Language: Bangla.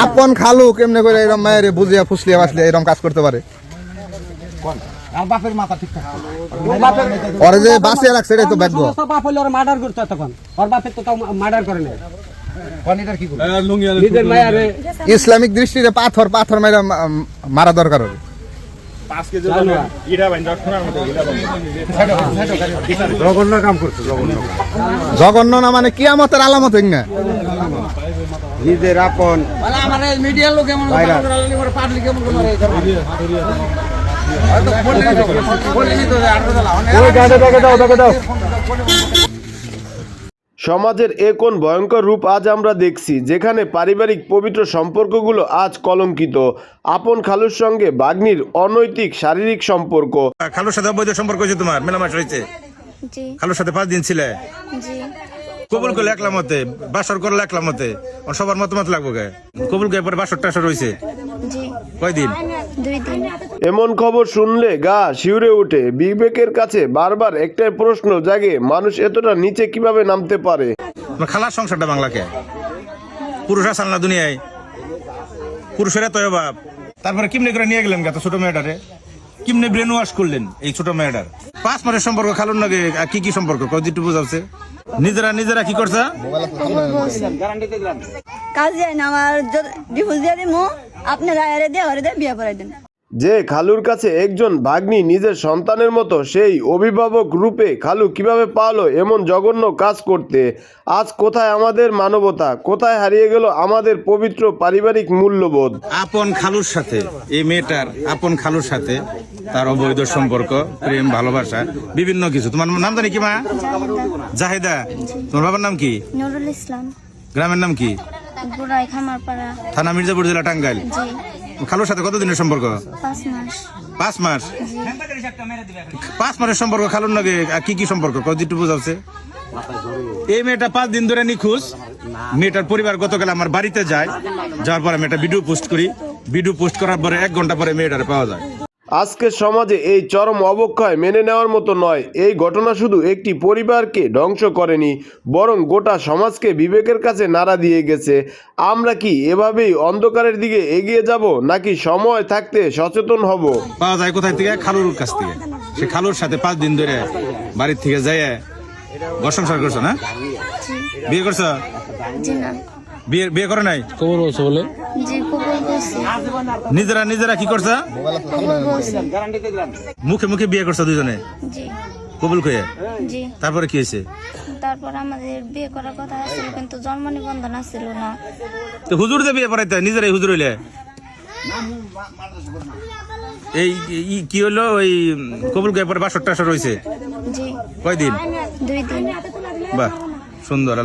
আপন খালু কেমনে করে এরকম মায়ের বুঝিয়া ফুসলিয়া বাসলিয়া এরকম কাজ করতে পারে? বাপের মাথা ঠিক থাকে ওরে যে বাঁচিয়ে রাখছে এটাই তো ভাগ্য। বাপ হলে ওরা মার্ডার করতে তখন ওর বাপের তো তাও মার্ডার করে না। ইসলামিক দৃষ্টিতে পাথর পাথর মারা দরকার হবে। জঘন্য কাম করছে, জঘন্য জঘন্য না মানে কিয়ামতের আলামত না। নিজের আপন মিডিয়ার লোক এমন পাবলিক এমন সমাজের এ কোন ভয়ঙ্কর রূপ আজ আমরা দেখছি, যেখানে পারিবারিক পবিত্র সম্পর্কগুলো আজ কলঙ্কিত। আপন খালুর সঙ্গে ভাগ্নির অনৈতিক শারীরিক সম্পর্ক। খালুর সাথে অবৈধ সম্পর্ক হয়েছে তোমার, মেলামাস হয়েছে? জি খালুর সাথে 5 দিন ছিলে, জি কবুল করলে একলা মতে, বাসর করলে একলা মতে, সবার মতামত লাগবো গে। কবুল করে পরে বাসর টাসর হয়েছে জি কয়দিন? 2 দিন। এমন খবর শুনলে গা শিউরে ওঠে। বিবেকের কাছে বারবার একটাই প্রশ্ন জাগে, মানুষ এতটা নিচে কিভাবে নামতে পারে? খালার সংসারটা বাংলাকে পুরুষ আসাল না দুনিয়ায়, পুরুষেরা তো অভাব। তারপরে কিমনে করে নিয়ে গেলেন ছোট মেয়েটারে, কিমনে ব্রেন ওয়াশ করলেন এই ছোট মেয়েটার? 5 মাসের সম্পর্ক খালুর নাকি কি কি সম্পর্ক কদিটু বুঝাচ্ছে? নিজেরা কি করছে? কাজ যায় না আমার ডিভোর্স দিয়ে দিমু, আপনারা আরে দিয়ে ওরে দিয়ে বিয়ে করে দেন। যে খালুর কাছে একজন ভাগ্নি নিজের সন্তানের মতো, সেই অভিভাবক রূপে খালু কিভাবে পারলো এমন জঘন্য কাজ করতে? আজ কোথায় আমাদের মানবতা, কোথায় হারিয়ে গেল আমাদের পবিত্র পারিবারিক মূল্যবোধ? আপন খালুর সাথে এই মেয়েটার, আপন খালুর সাথে তার অবৈধ সম্পর্ক, প্রেম, ভালোবাসা, বিভিন্ন কিছু। তোমার নাম জানি কি মা? জাহিদা। তোমার বাবার নাম কি? নুরুল ইসলাম। গ্রামের নাম কি? বুড়াই খামারপাড়া, থানা মির্জাপুর, জেলা টাঙ্গাইল। জি খালুর সাথে কতদিনের সম্পর্ক? 5 মাস। 5 মাস? 5 মাসের সম্পর্ক খালুর নাকি কি কি সম্পর্ক কদিটু বুঝাচ্ছে? এই মেয়েটা 5 দিন ধরে নিখোঁজ। মেয়েটার পরিবার গতকাল আমার বাড়িতে যায়, যাওয়ার পরে আমি একটা ভিডিও পোস্ট করি। ভিডিও পোস্ট করার পরে 1 ঘন্টা পরে মেয়েটারে পাওয়া যায়। আজকের সমাজে এই চরম অবক্ষয় মেনে নেওয়ার মতো নয়। এই ঘটনা শুধু একটি পরিবারকে ধ্বংস করেনি, বরং গোটা সমাজকে বিবেকের কাছে নাড়া দিয়ে গেছে। আমরা কি এভাবেই অন্ধকারের দিকে এগিয়ে যাব, নাকি সময় থাকতে সচেতন হব? পাওয়া যায় কোথায় থেকে? খালুর কাছ থেকে। সে খালুর সাথে 5 দিন ধরে বাড়ির থেকে যায় ঘর সংসার করছো না? বিয়ে করছো? জি না। বিয়ে করে নাই? খবর বলছো বলে জি কবুল করছি। নিজেরা কি করছো? কবুল করছি। মুখে বিয়ে করছো দুজনে? জি কবুল করে? জি। তারপরে কি হয়েছে? তারপর আমাদের বিয়ে করার কথা ছিল, কিন্তু জন্ম নিবন্ধন ছিল না। তো হুজুর যে বিয়ে পড়াইতে নিজেরাই হুজুর হইলে? এই কি হলো ওই কবুল করে পরে বাসর টাসর হয়েছে জি কয়দিন? 2 দিন। বাহ, সুন্দর।